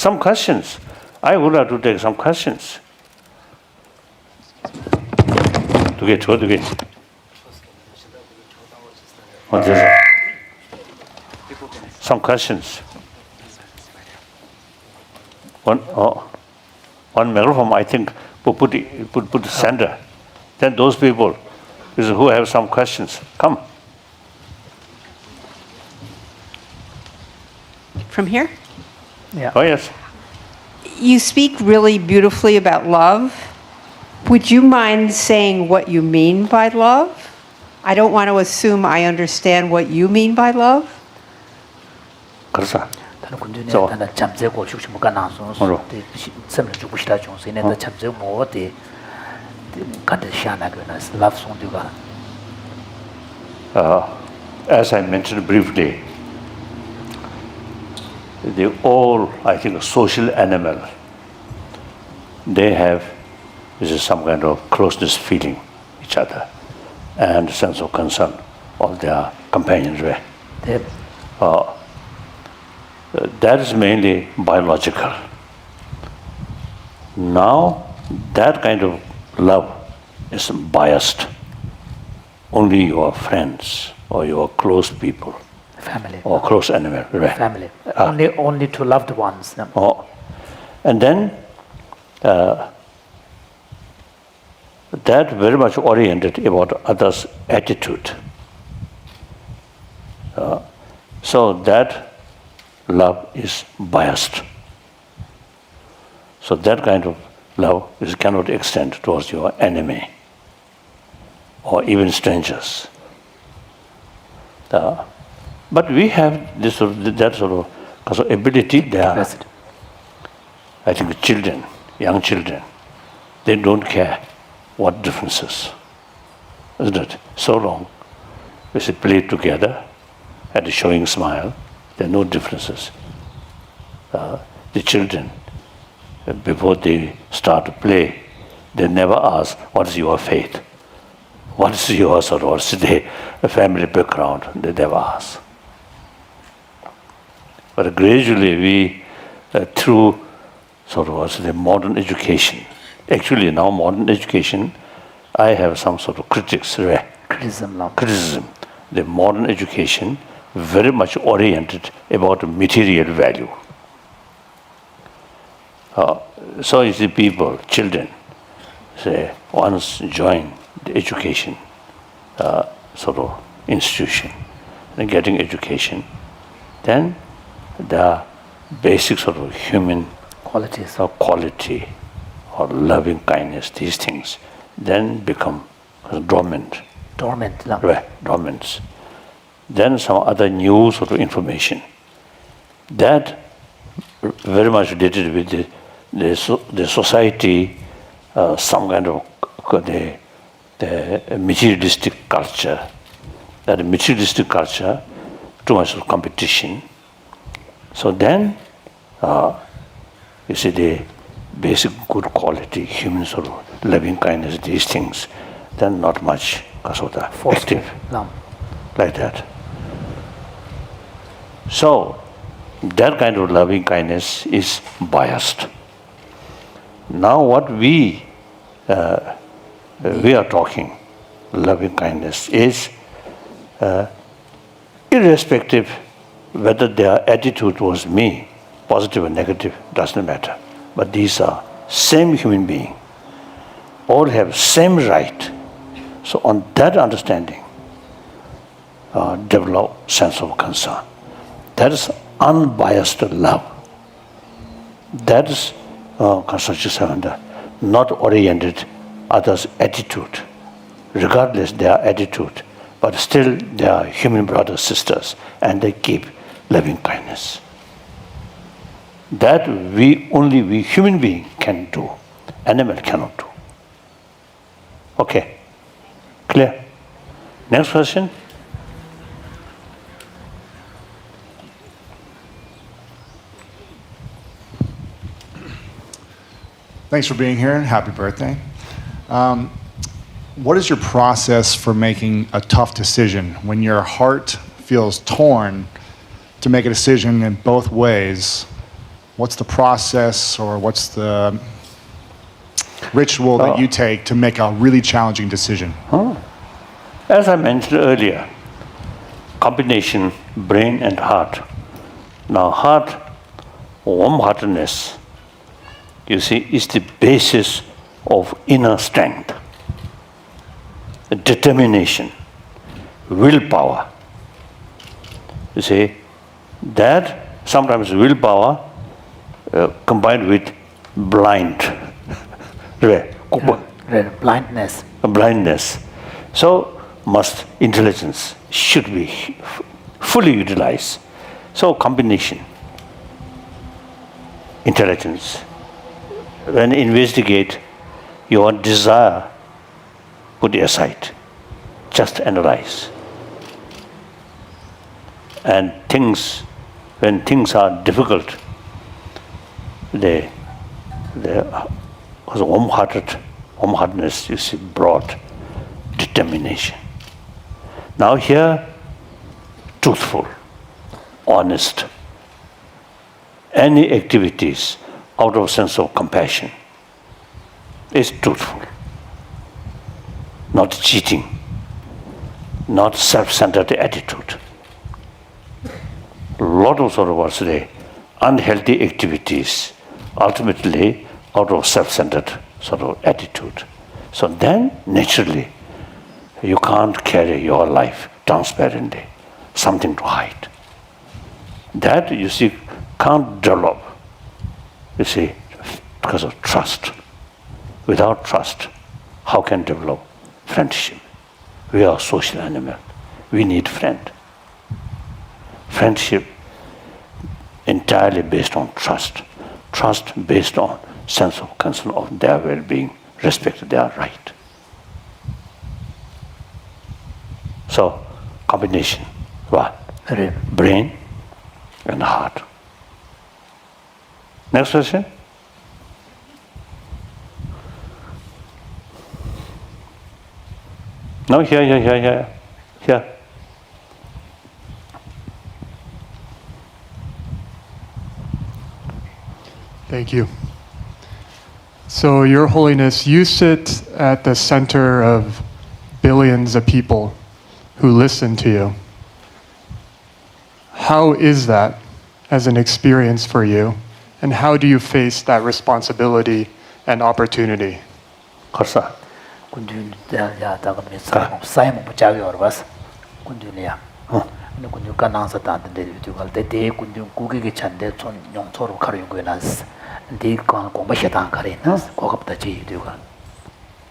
some questions. I would like to take some questions. What is it? Some questions. One microphone, I think, put the center. Then those people who have some questions, come. From here? Yeah. Oh, yes. You speak really beautifully about love. Would you mind saying what you mean by love? I don't want to assume I understand what you mean by love. 그래서 다른 군주네 저. 단다 잠재고 죽지못 가나서 섬을 주고 싶다 정서 내가 잠재 뭐데 간데 시안하거나 love song 두가 as I mentioned briefly, they all, I think, social animal. They have some kind of closeness feeling each other and sense of concern of their companions. Right? 대 That is mainly biological. Now, that kind of love is biased. Only your friends or your close people family or close animal. Right? family only to loved ones. And then that very much oriented about others' attitude. So that love is biased. So that kind of love cannot extend towards your enemy or even strangers. But we have that sort of ability there. Yes. I think children, young children, they don't care what differences, isn't it? So long, we say play together, and showing smile, there are no differences. The children, before they start to play, they never ask, what is your faith? What is yours or what's the family background? They never ask. But gradually we, through sort of the modern education, actually now modern education, I have some sort of criticism. The modern education very much oriented about material value. So you see people, children, say once join the education sort of institution and getting education, then the basic sort of human qualities or quality or loving kindness, these things, then become dormant. Right, dormant. Then some other new sort of information that very much related with the society, some kind of the materialistic culture. That materialistic culture, too much of competition. So then, you see the basic good quality, human sort of loving kindness, these things, then not much because of the active, like that. So, that kind of loving kindness is biased. Now what we are talking, loving kindness, is irrespective whether their attitude towards me, positive or negative, doesn't matter. But these are same human being, all have same right. So on that understanding, develop sense of concern. That is unbiased love. That is not oriented others' attitude, regardless their attitude, but still they are human brothers, sisters, and they keep loving kindness. That only we human being can do, animal cannot do. Okay, clear? Next question. Thanks for being here and happy birthday. What is your process for making a tough decision when your heart feels torn to make a decision in both ways what's the process or what's the ritual that you take to make a really challenging decision? As I mentioned earlier, combination brain and heart. Now heart, warm-heartedness, you see, is the basis of inner strength, determination, willpower. You see, that sometimes willpower combined with blindness. So intelligence should be fully utilized. So combination, intelligence. When investigate your desire, put it aside. Just analyze. And when things are difficult, they warm-heartedness, you see, broad determination. Now here, truthful, honest. Any activities out of sense of compassion is truthful. Not cheating, not self-centered attitude. A lot of sort of what's today, unhealthy activities, ultimately out of self-centered sort of attitude. So then, naturally, you can't carry your life transparently, something to hide. That, you see, can't develop, you see, because of trust. Without trust, how can develop friendship? We are social animals. We need friend. Friendship entirely based on trust. Trust based on sense of concern of their well-being, respect their right. So, combination, what? Brain and heart. Next question. No, here. Thank you. So, Your Holiness, you sit at the center of billions of people who listen to you. How is that as an experience for you? And how do you face that responsibility and opportunity? Korsa.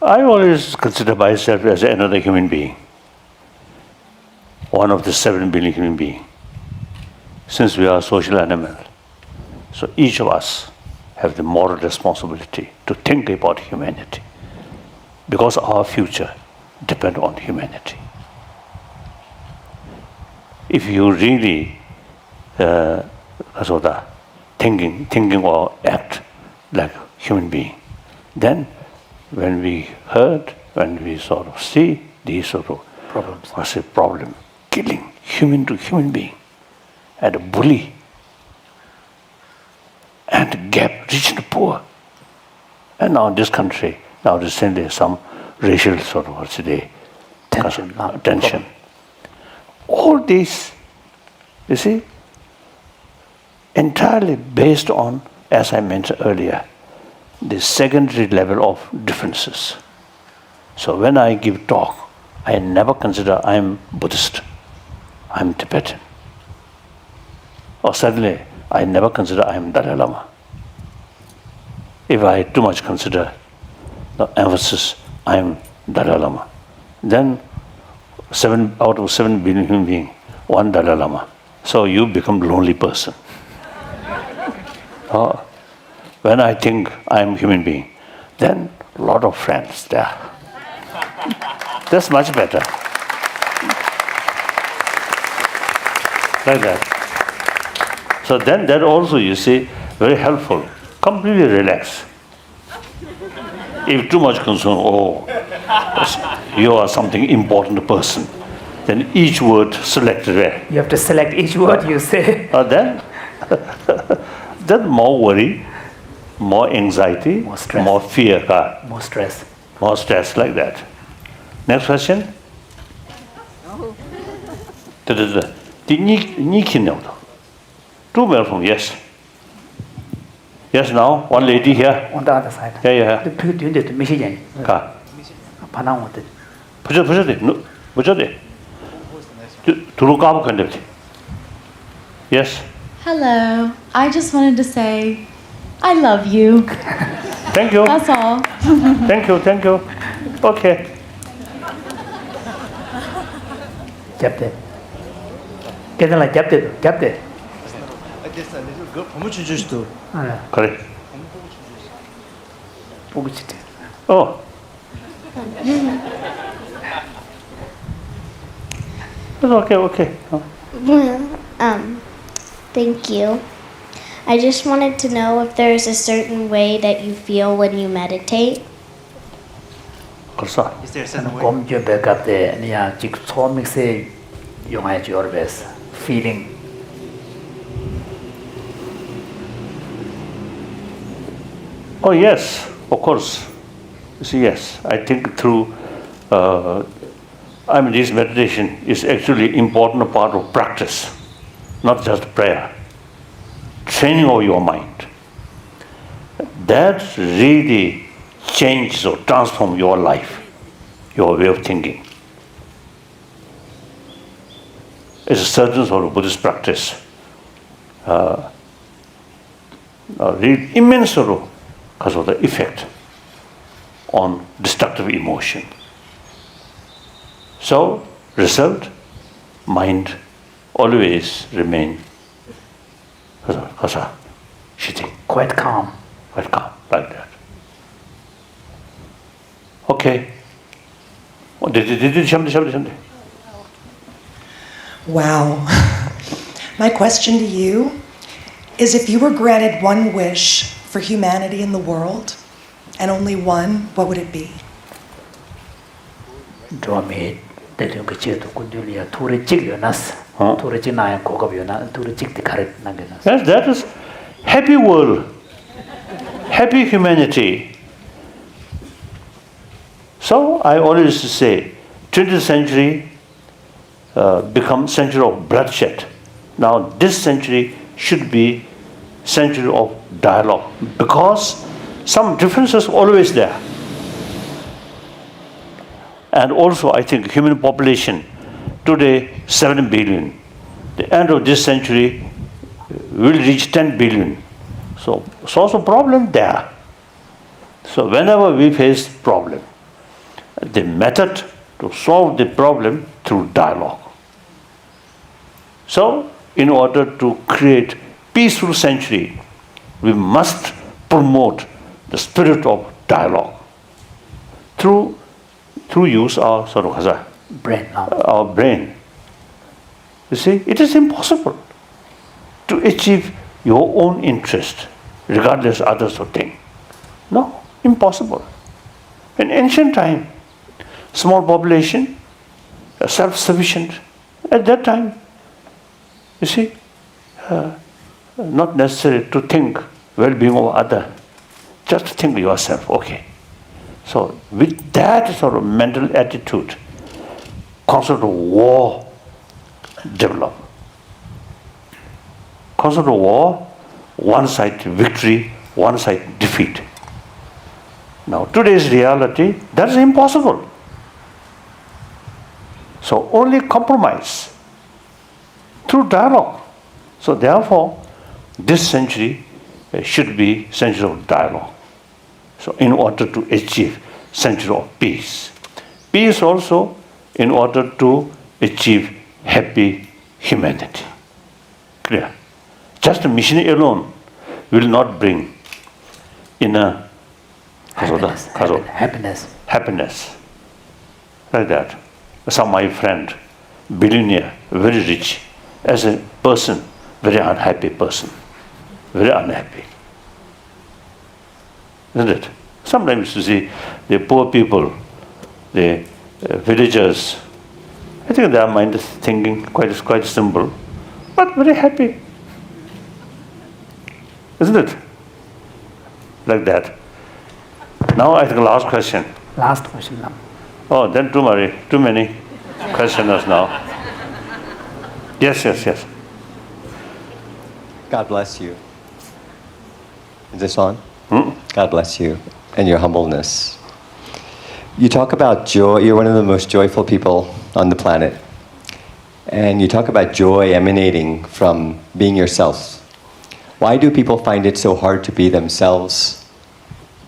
I always consider myself as another human being, one of the 7 billion human beings. Since we are social animals, so each of us have the moral responsibility to think about humanity, because our future depends on humanity. If you really thinking or act like a human being, then when we sort of see these sort of problem, killing human to human being, and a bully, and gap rich and poor, and now in this country, now recently some racial sort of tension. All these, you see, entirely based on, as I mentioned earlier, the secondary level of differences. So when I give talk, I never consider I am Buddhist, I am Tibetan. Or suddenly, I never consider I am Dalai Lama. If I too much consider the emphasis, I am Dalai Lama, then 7 out of 7 billion human beings, 1 Dalai Lama. So you become a lonely person. When I think I am a human being, then a lot of friends there. That's much better. Like that. So then that also, you see, very helpful. Completely relax. If too much concern, you are something important person, then each word selected there. You have to select each word you say. Then more worry, more anxiety, More stress. more fear, more stress. more stress like that. Next question. Two male from yes. Yes, now one lady here. On the other side. Yeah. 그 뒤에 또 미시잖니. 가. 반항 어때? 보자 돼. 보자 돼. 두루 까고 건데. Yes. Hello. I just wanted to say, I love you. Thank you. That's all. Thank you. Okay. 잡대. 걔들아 잡대. 그래. 보고 싶대. It's okay. Thank you. I just wanted to know if there's a certain way that you feel when you meditate. 그래서 곰주 백업대 니야 직 소믹세 용하지 얼베스 feeling. Oh yes, of course. Yes, I think through this meditation is actually important part of practice, not just prayer. Training of your mind. That really changes or transforms your life, your way of thinking. It's a certain sort of Buddhist practice. Really immense sort of because of the effect on destructive emotion. So, result, mind always remain sitting, Quite calm. like that. Okay. Shamdi. Wow. My question to you is, if you were granted one wish for humanity in the world, and only one, what would it be? 드럼이 대중 그 지도 군들이야 둘이 찍여놨어. 둘이 찍나야 고급이나 둘이 찍대 가르 남겨놨어. Yes, that is happy world, happy humanity. So I always say, 20th century become century of bloodshed. Now this century should be century of dialogue, because some differences always there. And also I think human population today 7 billion. The end of this century will reach 10 billion. So also problem there. So whenever we face problem, the method to solve the problem through dialogue. So in order to create peaceful century, we must promote the spirit of dialogue through use our brain. our brain. You see, it is impossible to achieve your own interest, regardless others will think. No, impossible. In ancient time, small population, self-sufficient. At that time, you see, not necessary to think well-being of other. Just think yourself, okay. So with that sort of mental attitude, concept of war develop. Concept of war, one side victory, one side defeat. Now today's reality, that is impossible. So only compromise through dialogue. So therefore, this century should be century of dialogue. So in order to achieve century of peace. Peace also in order to achieve happy humanity. Clear? Just a mission alone will not bring inner happiness. Like that. Some my friend, billionaire, very rich, as a person, very unhappy person, very unhappy. Isn't it? Sometimes you see the poor people, the villagers, I think their mind is thinking quite simple, but very happy. Isn't it? Like that. Now I think last question. Last question now. Oh, then too many questioners now. Yes. God bless you. Is this on? God bless you and your humbleness. You talk about joy. You're one of the most joyful people on the planet. And you talk about joy emanating from being yourself. Why do people find it so hard to be themselves?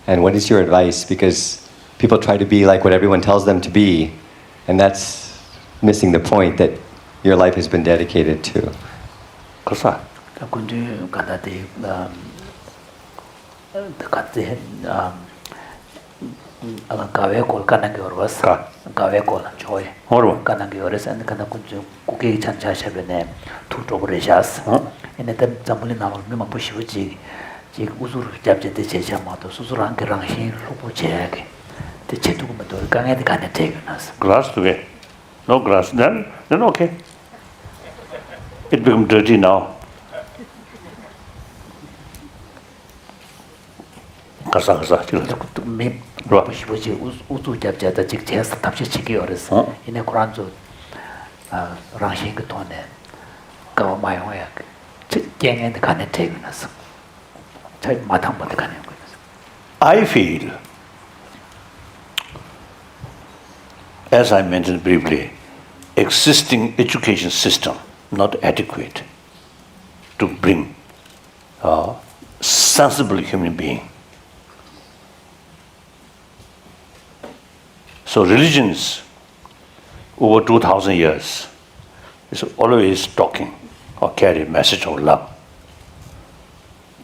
And what is your advice? Because people try to be like what everyone tells them to be, and that's missing the point that your life has been dedicated to. 그래서 군주 간다데 같이 가외 콜 가는 게 어려웠어. 가외 콜 joy. 어려워. 가는 게 어려서 간다 군주 고개 찬차셔베네 투토브레샤스. 얘네들 잠불이 나올 면 보시지. 지 우수를 잡제대 제자마도 수술한 게랑 힘을 보제게. 대체 두고만 더 강에 가는 되겠나서. grass to it. No grass. Then okay. It becomes dirty now. 가사 지금 매 좋아. 보시지 우수 잡자다 직제스 답시치기 어렸어. 이내 고란조 랑신 그 돈에 가 마요야. 갱에 가는 되겠나서. 잘 마당 못 가는 거예요. I feel, as I mentioned briefly, existing education system not adequate to bring a sensible human being. So religions over 2,000 years is always talking or carry a message of love.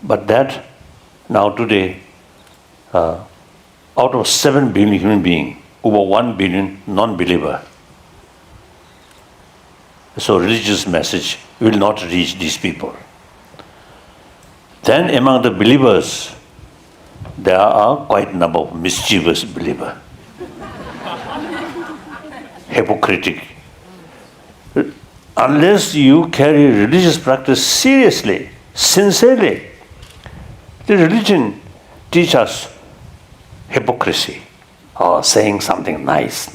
But that now today, out of 7 billion human beings, over 1 billion non-believer. So religious message will not reach these people. Then among the believers, there are quite a number of mischievous believers. Hypocritic. Unless you carry religious practice seriously, sincerely, the religion teaches us hypocrisy or saying something nice,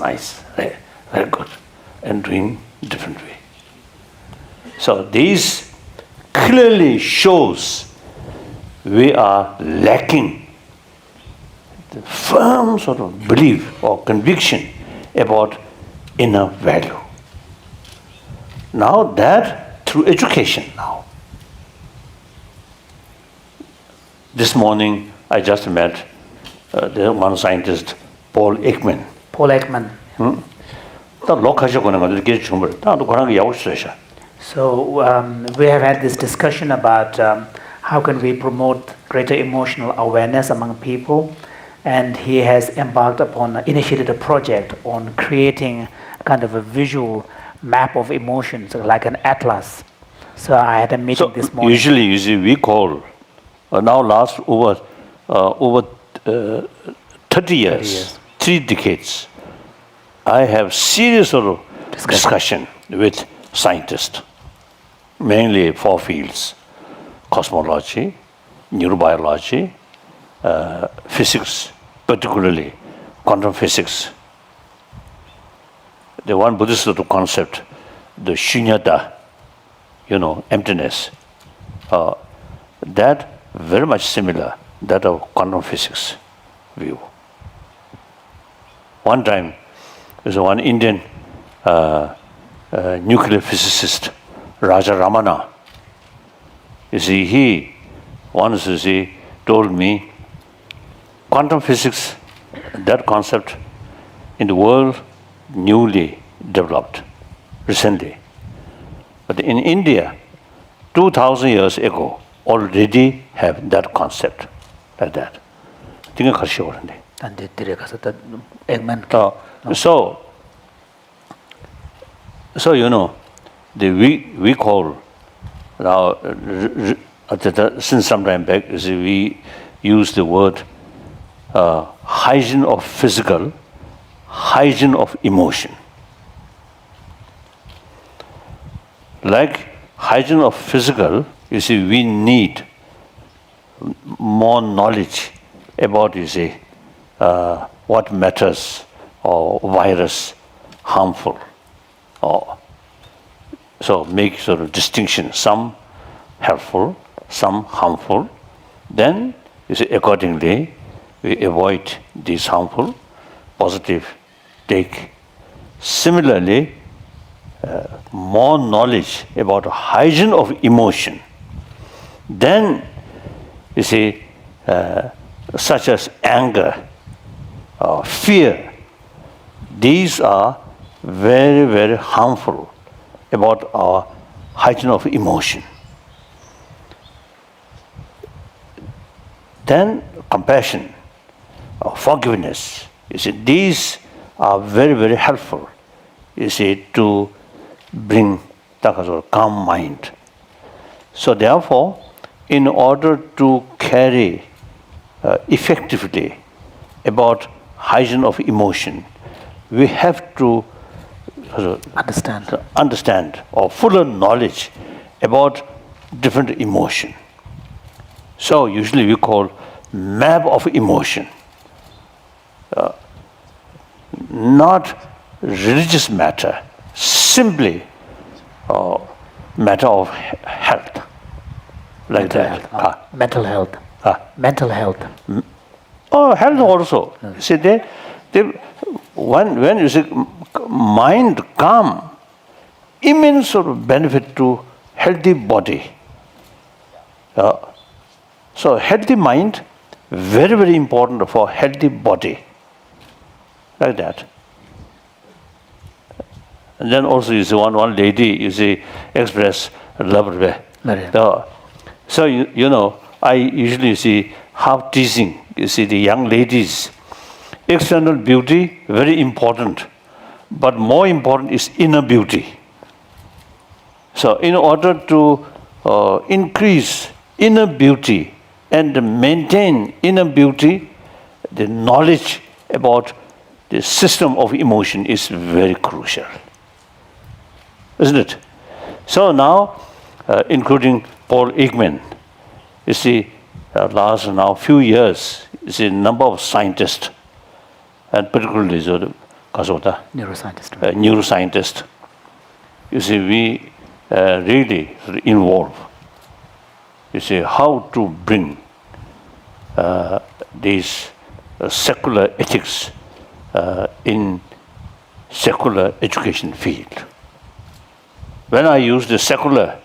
very good, and doing different way. So this clearly shows we are lacking the firm sort of belief or conviction about inner value. Now that through education now. This morning I just met the one scientist, Paul Ekman. Paul Ekman. So we have had this discussion about how can we promote greater emotional awareness among people, and he has initiated a project on creating kind of a visual map of emotions, like an atlas. So I had a meeting this morning. Usually, you see, we call now last over 30 years, 3 decades. I have serious sort of discussion with scientists, mainly 4 fields: cosmology, neurobiology, physics, particularly quantum physics. The one Buddhist sort of concept, the shunyata, emptiness, that very much similar that of quantum physics view. One time, there's one Indian nuclear physicist, Raja Ramana. You see, he once told me, quantum physics, that concept in the world newly developed recently. But in India, 2,000 years ago, already have that concept like that. So we call now since some time back, we use the word hygiene of physical, hygiene of emotion. Like hygiene of physical, you see, we need more knowledge about, you see, what matters or virus harmful. Or, so make sort of distinction, some helpful, some harmful. Then, you see, accordingly, we avoid these harmful, positive take. Similarly, more knowledge about hygiene of emotion. Then, you see, such as anger, fear, these are very, very harmful about our hygiene of emotion. Then compassion, forgiveness, you see, these are very, very helpful, you see, to bring calm mind. So therefore, in order to carry effectively about hygiene of emotion, we have to understand or fuller knowledge about different emotion. So usually we call map of emotion, not religious matter, simply matter of health, like that. Mental health. Mental health. Oh, health also. See, when you see mind calm, immense sort of benefit to healthy body. So healthy mind, very, very important for healthy body. Like that. And then also you see one lady, you see, express love. So you know, I usually see half teasing, you see, the young ladies. External beauty, very important. But more important is inner beauty. So in order to increase inner beauty and maintain inner beauty, the knowledge about the system of emotion is very crucial. Isn't it? So now, including Paul Ekman, you see, last now few years, you see, number of scientists, and particularly neuroscientists, you see, we really involve, you see, how to bring these secular ethics in secular education field. When I use the secular,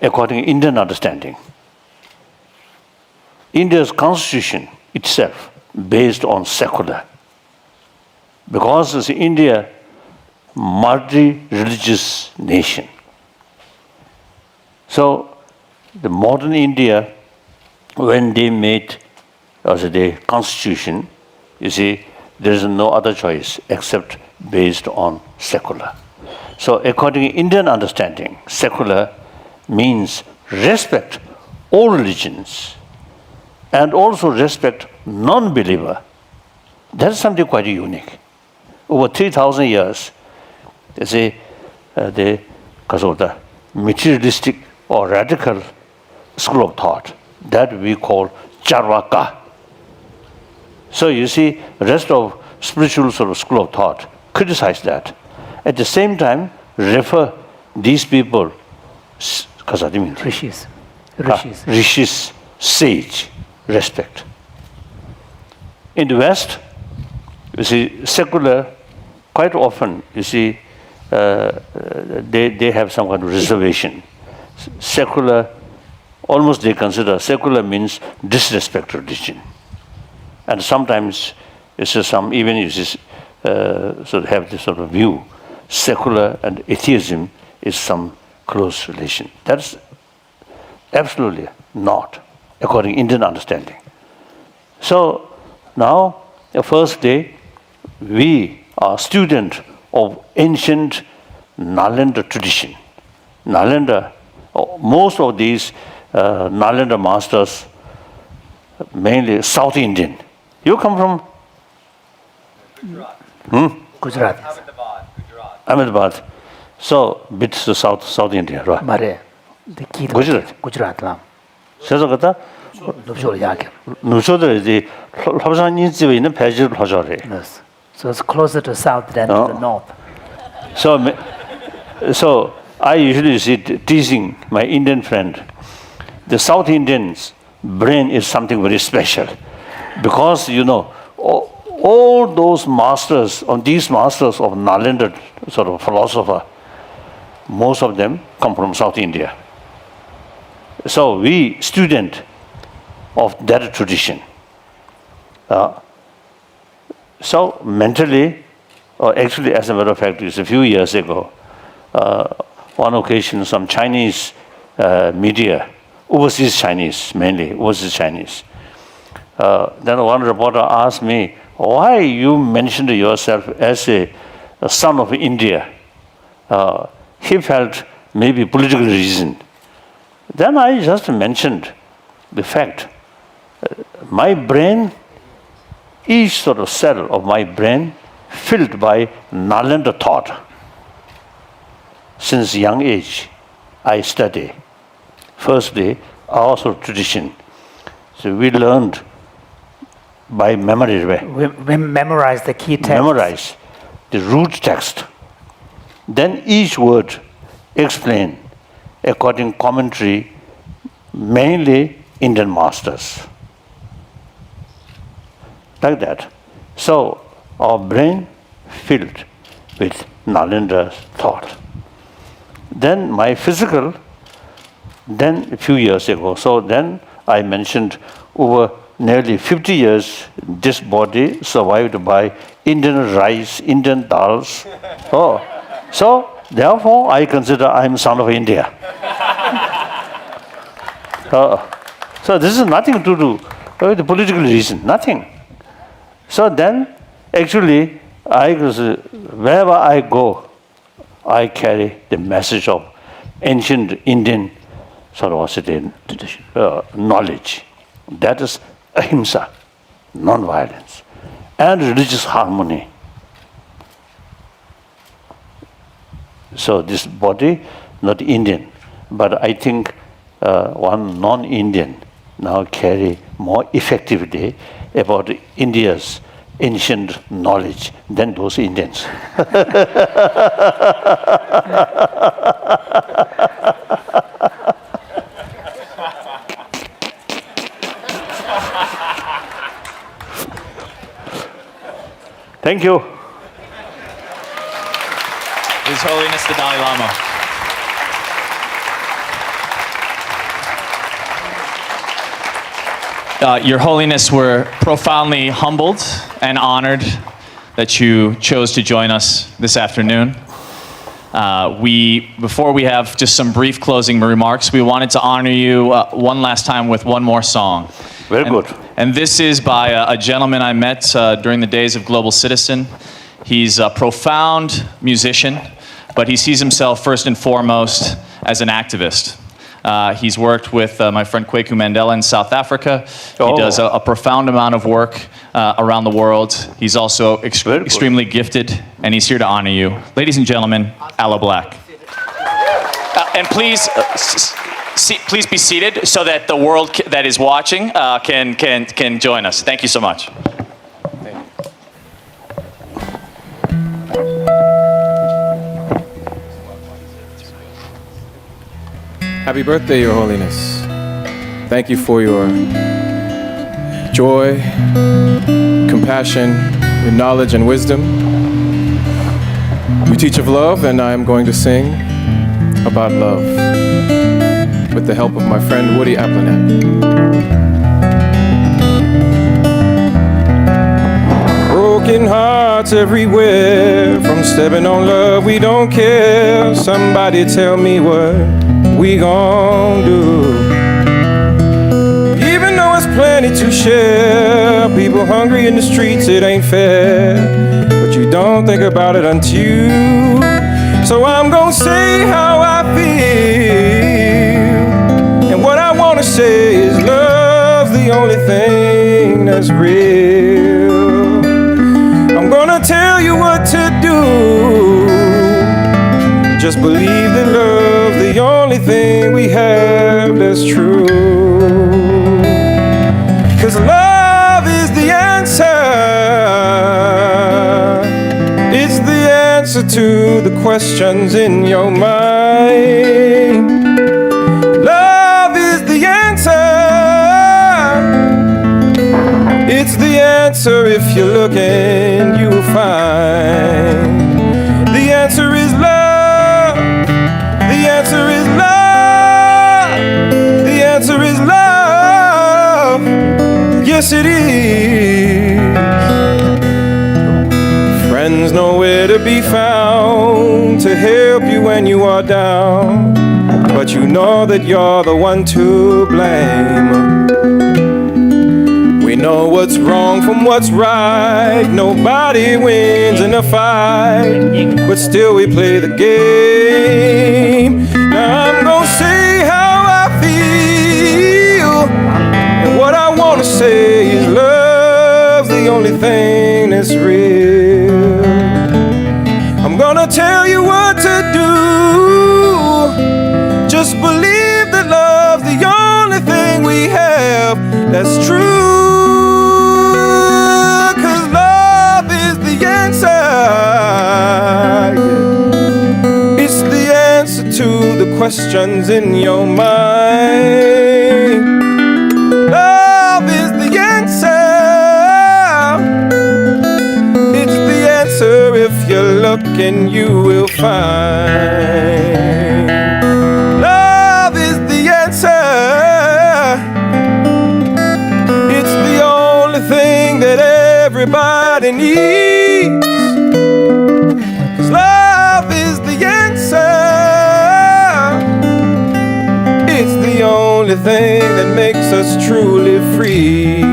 according to Indian understanding, India's constitution itself based on secular, because India multi-religious nation. So the modern India, when they made the constitution, you see, there is no other choice except based on secular. So according to Indian understanding, secular means respect all religions and also respect non-believer. That's something quite unique. Over 3,000 years, they say the materialistic or radical school of thought that we call Charvaka. So you see, rest of spiritual sort of school of thought criticize that. At the same time, refer these people, rishis, sage, respect. In the West, you see, secular, quite often, you see, they have some kind of reservation. Secular, almost they consider secular means disrespect religion. And sometimes, it's just some, even you see, sort of have this sort of view, secular and atheism is some close relation. That's absolutely not, according to Indian understanding. So now, the first day, we are students of ancient Nalanda tradition. Nalanda, most of these Nalanda masters, mainly South Indian. You come from? Gujarat. Ahmedabad. So, bit to South India, right? Gujarat. 그래서 그다 눕쇼를 야게. 누소들 이제 합산인 집에 있는 배지를 하자래. Yes. So it's closer to south than to the north. So I usually sit teasing my Indian friend. The South Indians' brain is something very special, because all those masters, these masters of Nalanda sort of philosopher, most of them come from South India. So we student of that tradition. So mentally, or actually, as a matter of fact, it's a few years ago, on occasion, some Chinese media, overseas Chinese, mainly overseas Chinese, then one reporter asked me, why you mentioned yourself as a son of India? He felt maybe political reason. Then I just mentioned the fact, my brain, each sort of cell of my brain filled by Nalanda thought. Since young age, I study. Firstly, also tradition. So we learned by memory. We memorize the key text. Memorize the root text. Then each word explained according commentary, mainly Indian masters. Like that. So our brain filled with Nalenda's thought. Then my physical, then a few years ago, so then I mentioned over nearly 50 years, this body survived by Indian rice, Indian dals. So therefore I consider I am son of India. So this is nothing to do with the political reason, nothing. So then actually wherever I go, I carry the message of ancient Indian sort of knowledge. That is ahimsa, non-violence, and religious harmony. So this body, not Indian, but I think one non-Indian now carry more effectively about India's ancient knowledge than those Indians. Thank you. His Holiness the Dalai Lama. Your Holiness, we're profoundly humbled and honored that you chose to join us this afternoon. Before we have just some brief closing remarks, we wanted to honor you one last time with one more song. Very good. And this is by a gentleman I met during the days of Global Citizen. He's a profound musician, but he sees himself first and foremost as an activist. He's worked with my friend Kweku Mandela in South Africa. He does a profound amount of work around the world. He's also extremely gifted, and he's here to honor you. Ladies and gentlemen, Aloe Black. And please be seated so that the world that is watching can join us. Thank you so much. Happy birthday, Your Holiness. Thank you for your joy, compassion, your knowledge and wisdom. You teach of love, and I am going to sing about love with the help of my friend Woody Aplanet. Broken hearts everywhere, from stepping on love we don't care. Somebody tell me what we gon' do. Even though it's plenty to share, people hungry in the streets, it ain't fair. But you don't think about it until, so I'm gon' say how I feel. And what I wanna say is love's the only thing that's real. I'm gonna tell you what to do. Just believe that love's the only thing we have that's true. to the questions in your mind. Love is the answer. It's the answer. If you're looking, you will find. The answer is love. The answer is love. The answer is love. Yes, it is. Friends nowhere to be found to help you when you are down, but you know that you're the one to blame. We know what's wrong from what's right. Nobody wins in a fight, but still we play the game. Now I'm gonna say how I feel, and what I wanna say is love's the only thing that's real. I'm gonna tell you what to do. Just believe that love's the only thing we have that's true. To the questions in your mind. Love is the answer. It's the answer. If you're looking, you will find. Love is the answer. It's the only thing that everybody needs. 'Cause love is the answer. It's the only thing that makes us truly free.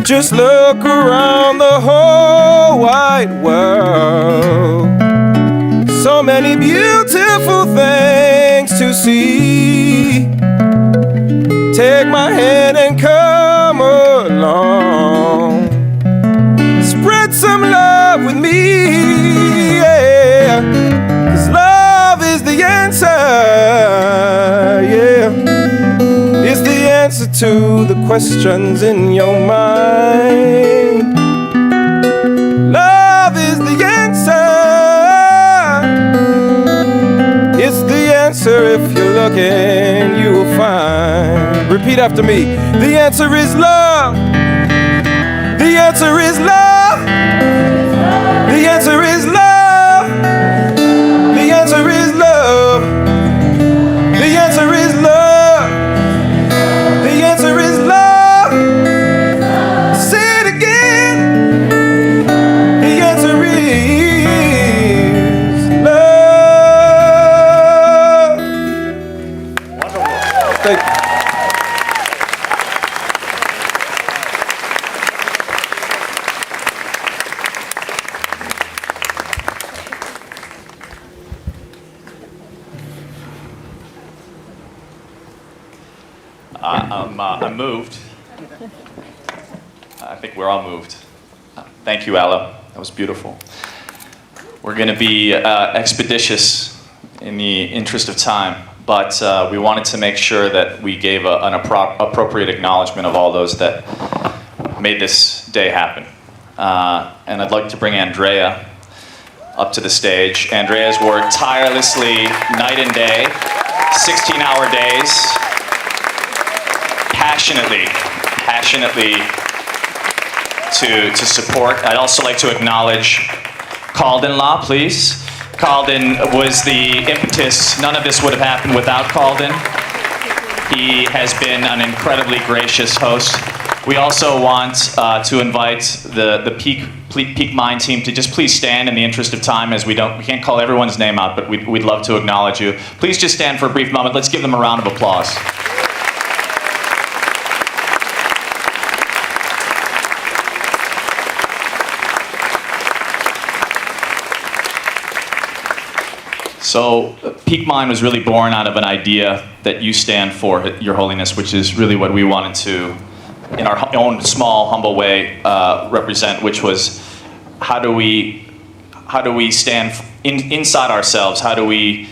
Just look around the whole wide world. So many beautiful things to see. Take my hand and come along. Spread some love with me, yeah. 'Cause love is the answer, yeah. It's the answer to the questions in your mind. Love is the answer. It's the answer. If you're looking, you will find. Repeat after me. The answer is love. The answer is love. The answer is love. The answer is love. The answer is love. The answer is love. Say it again. The answer is love. Wonderful. Thank you. I'm moved. I think we're all moved. Thank you, Ella. That was beautiful. We're going to be expeditious in the interest of time, but we wanted to make sure that we gave an appropriate acknowledgement of all those that made this day happen. And I'd like to bring Andrea up to the stage. Andrea's worked tirelessly night and day, 16-hour days, passionately to support. I'd also like to acknowledge Calden Law, please. Calden was the impetus. None of this would have happened without Calden. He has been an incredibly gracious host. We also want to invite the Peak Mind team to just please stand in the interest of time, as we can't call everyone's name out, but we'd love to acknowledge you. Please just stand for a brief moment. Let's give them a round of applause. So Peak Mind was really born out of an idea that you stand for, Your Holiness, which is really what we wanted to, in our own small, humble way, represent, which was how do we stand inside ourselves? How do we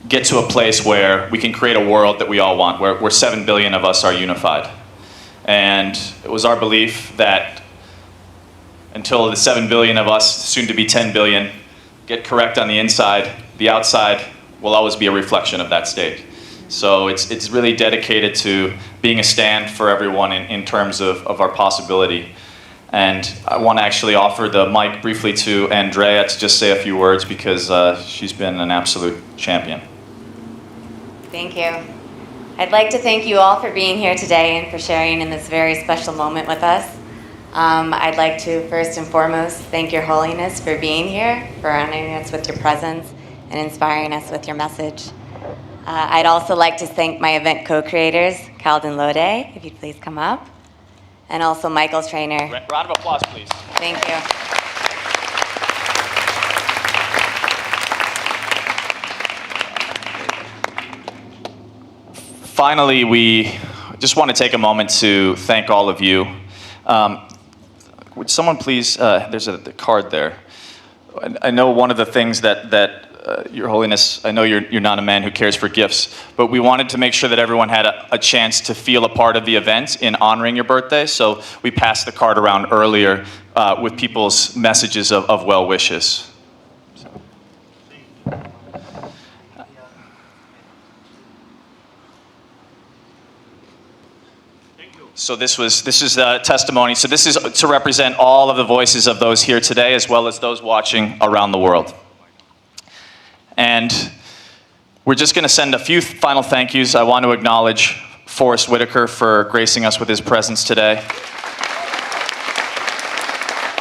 get to a place where we can create a world that we all want, where 7 billion of us are unified? And it was our belief that until the 7 billion of us, soon to be 10 billion, get correct on the inside, the outside will always be a reflection of that state. So it's really dedicated to being a stand for everyone in terms of our possibility. And I want to actually offer the mic briefly to Andrea to just say a few words, because she's been an absolute champion. Thank you. I'd like to thank you all for being here today and for sharing in this very special moment with us. I'd like to first and foremost thank Your Holiness for being here, for honoring us with your presence and inspiring us with your message. I'd also like to thank my event co-creators, Calden Lode, if you'd please come up, and also Michael's trainer. Round of applause, please. Thank you. Finally, we just want to take a moment to thank all of you. Would someone please, there's the card there. I know one of the things that Your Holiness, I know you're not a man who cares for gifts, but we wanted to make sure that everyone had a chance to feel a part of the event in honoring your birthday. So we passed the card around earlier with people's messages of well wishes. So this is the testimony. So this is to represent all of the voices of those here today, as well as those watching around the world. And we're just going to send a few final thank yous. I want to acknowledge Forrest Whitaker for gracing us with his presence today.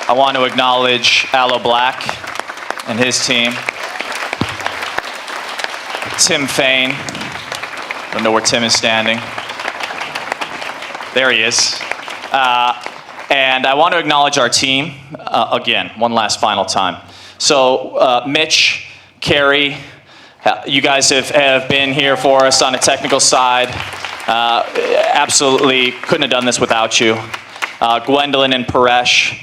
I want to acknowledge Aloe Black and his team. Tim Fain. Don't know where Tim is standing. There he is. And I want to acknowledge our team, again, one last final time. So Mitch, Carrie, you guys have been here for us on a technical side. Absolutely couldn't have done this without you. Gwendolyn and Paresh,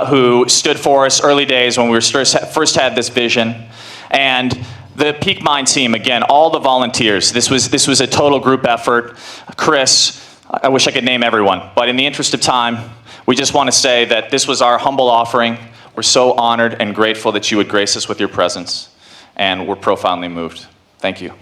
who stood for us early days when we first had this vision. And the Peak Mind team, again, all the volunteers. This was a total group effort. Chris, I wish I could name everyone, but in the interest of time, we just want to say that this was our humble offering. We're so honored and grateful that you would grace us with your presence, and we're profoundly moved. Thank you.